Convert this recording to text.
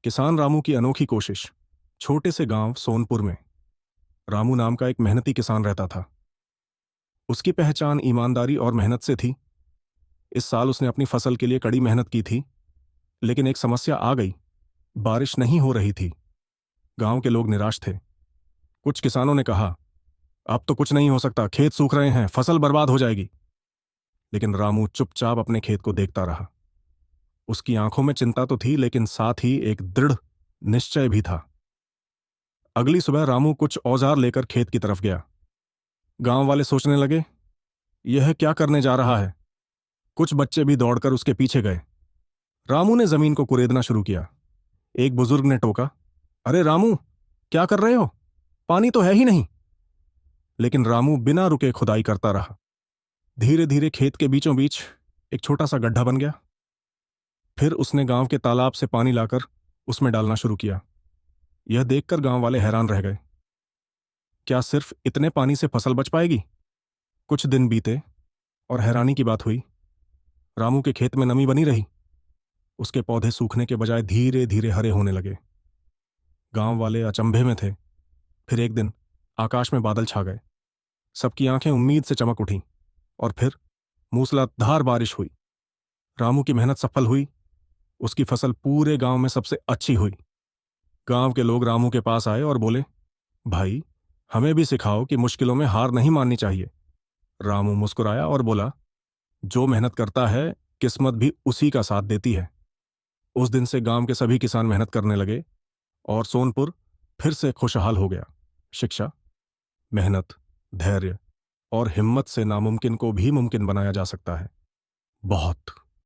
किसान रामू की अनोखी कोशिश। छोटे से गांव सोनपुर में रामू नाम का एक मेहनती किसान रहता था। उसकी पहचान ईमानदारी और मेहनत से थी। इस साल उसने अपनी फसल के लिए कड़ी मेहनत की थी, लेकिन एक समस्या आ गई। बारिश नहीं हो रही थी। गांव के लोग निराश थे। कुछ किसानों ने कहा, अब तो कुछ नहीं हो सकता, खेत सूख रहे हैं, फसल बर्बाद हो जाएगी। लेकिन रामू चुपचाप अपने खेत को देखता रहा। उसकी आंखों में चिंता तो थी, लेकिन साथ ही एक दृढ़ निश्चय भी था। अगली सुबह रामू कुछ औजार लेकर खेत की तरफ गया। गांव वाले सोचने लगे, यह क्या करने जा रहा है। कुछ बच्चे भी दौड़कर उसके पीछे गए। रामू ने जमीन को कुरेदना शुरू किया। एक बुजुर्ग ने टोका, अरे रामू, क्या कर रहे हो, पानी तो है ही नहीं। लेकिन रामू बिना रुके खुदाई करता रहा। धीरे धीरे खेत के बीचों बीच एक छोटा सा गड्ढा बन गया। फिर उसने गांव के तालाब से पानी लाकर उसमें डालना शुरू किया। यह देखकर गांव वाले हैरान रह गए। क्या सिर्फ इतने पानी से फसल बच पाएगी? कुछ दिन बीते और हैरानी की बात हुई। रामू के खेत में नमी बनी रही। उसके पौधे सूखने के बजाय धीरे धीरे हरे होने लगे। गांव वाले अचंभे में थे। फिर एक दिन आकाश में बादल छा गए। सबकी आंखें उम्मीद से चमक उठीं और फिर मूसलाधार बारिश हुई। रामू की मेहनत सफल हुई। उसकी फसल पूरे गांव में सबसे अच्छी हुई। गांव के लोग रामू के पास आए और बोले, भाई, हमें भी सिखाओ कि मुश्किलों में हार नहीं माननी चाहिए। रामू मुस्कुराया और बोला, जो मेहनत करता है किस्मत भी उसी का साथ देती है। उस दिन से गांव के सभी किसान मेहनत करने लगे और सोनपुर फिर से खुशहाल हो गया। शिक्षा, मेहनत, धैर्य और हिम्मत से नामुमकिन को भी मुमकिन बनाया जा सकता है। बहुत